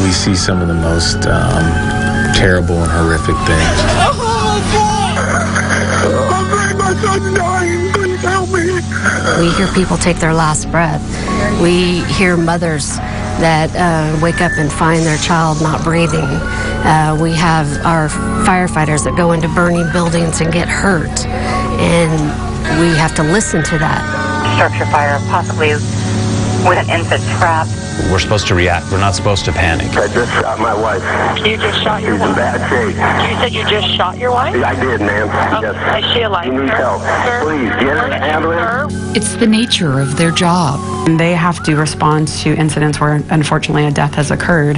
We see some of the most terrible and horrific things. My son's dying. Please help me. We hear people take their last breath. We hear mothers that wake up and find their child not breathing. We have our firefighters that go into burning buildings and get hurt. And we have to listen to that. Structure fire, possibly with an infant trapped. We're supposed to react. We're not supposed to panic. I just shot my wife. You just shot your wife? She's in bad shape. You said you just shot your wife? I did, ma'am. Yes. Is she alive? She needs help. Please, get her an ambulance. It's the nature of their job. They have to respond to incidents where, unfortunately, a death has occurred.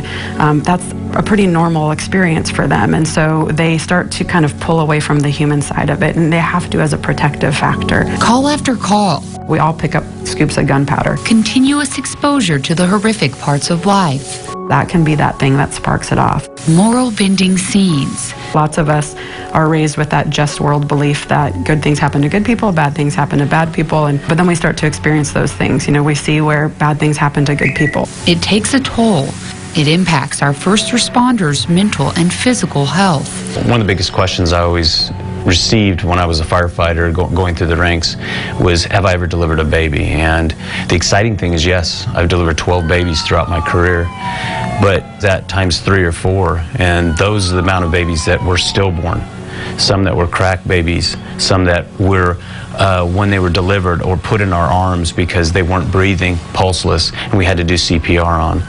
That's a pretty normal experience for them, and so they start to kind of pull away from the human side of it, and they have to as a protective factor. Call after call. We all pick up scoops of gunpowder. Continuous exposure to the horrific parts of life. That can be that thing that sparks it off. Moral bending scenes. Lots of us are raised with that just world belief that good things happen to good people, bad things happen to bad people, but then we start to experience those things. You know, we see where bad things happen to good people. It takes a toll. It impacts our first responders' mental and physical health. One of the biggest questions I always received when I was a firefighter going through the ranks was, have I ever delivered a baby? And the exciting thing is, yes, I've delivered 12 babies throughout my career, but that times 3 or 4, and those are the amount of babies that were stillborn. Some that were crack babies, some that were when they were delivered or put in our arms because they weren't breathing, pulseless, and we had to do CPR on.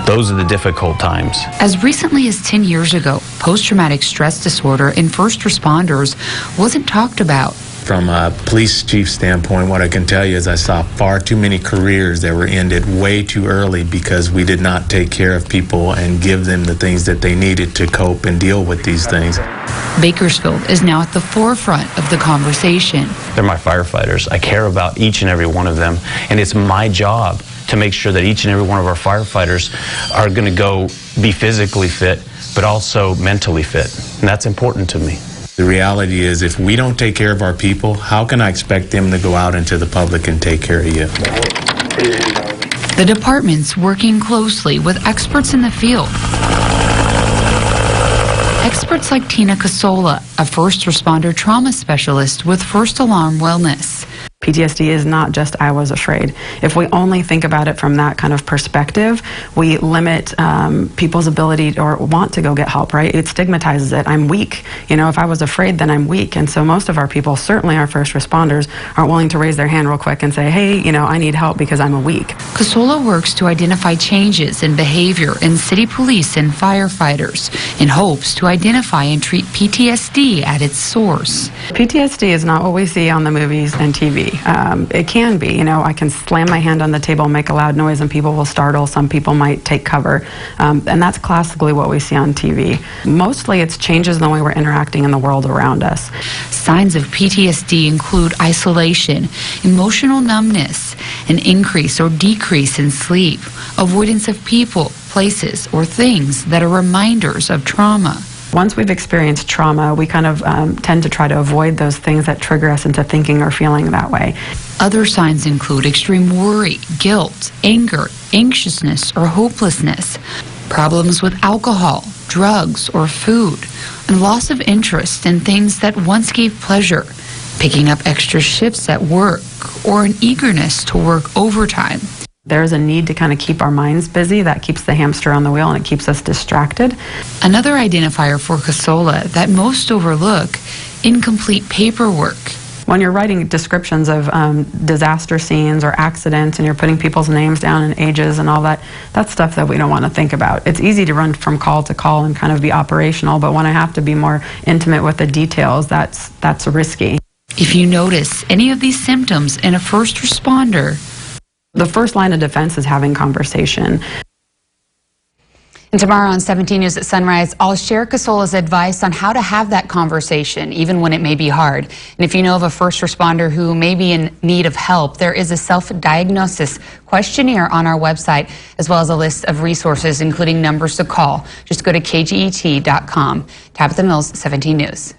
Those are the difficult times. As recently as 10 years ago, post-traumatic stress disorder in first responders wasn't talked about. From a police chief standpoint, what I can tell you is I saw far too many careers that were ended way too early because we did not take care of people and give them the things that they needed to cope and deal with these things. Bakersfield is now at the forefront of the conversation. They're my firefighters. I care about each and every one of them, and it's my job to make sure that each and every one of our firefighters are going to go be physically fit, but also mentally fit, and that's important to me. The reality is, if we don't take care of our people, how can I expect them to go out into the public and take care of you? The department's working closely with experts in the field. Experts like Tina Casola, a first responder trauma specialist with First Alarm Wellness. PTSD is not just I was afraid. If we only think about it from that kind of perspective, we limit people's ability or want to go get help, right? It stigmatizes it. I'm weak. You know, if I was afraid, then I'm weak. And so most of our people, certainly our first responders, aren't willing to raise their hand real quick and say, hey, you know, I need help because I'm weak. Casola works to identify changes in behavior in city police and firefighters in hopes to identify and treat PTSD at its source. PTSD is not what we see on the movies and TV. It can be, you know, I can slam my hand on the table, make a loud noise, and people will startle. Some people might take cover. And that's classically what we see on TV. Mostly it's changes in the way we're interacting in the world around us. Signs of PTSD include isolation, emotional numbness, an increase or decrease in sleep, avoidance of people, places, or things that are reminders of trauma. Once we've experienced trauma, we kind of tend to try to avoid those things that trigger us into thinking or feeling that way. Other signs include extreme worry, guilt, anger, anxiousness, or hopelessness, problems with alcohol, drugs, or food, and loss of interest in things that once gave pleasure, picking up extra shifts at work, or an eagerness to work overtime. There's a need to kind of keep our minds busy. That keeps the hamster on the wheel and it keeps us distracted. Another identifier for Casola that most overlook, incomplete paperwork. When you're writing descriptions of disaster scenes or accidents and you're putting people's names down and ages and all that, that's stuff that we don't want to think about. It's easy to run from call to call and kind of be operational, but when I have to be more intimate with the details, that's risky. If you notice any of these symptoms in a first responder, the first line of defense is having conversation. And tomorrow on 17 News at Sunrise, I'll share Casola's advice on how to have that conversation, even when it may be hard. And if you know of a first responder who may be in need of help, there is a self-diagnosis questionnaire on our website, as well as a list of resources, including numbers to call. Just go to kget.com. Tabitha Mills, 17 News.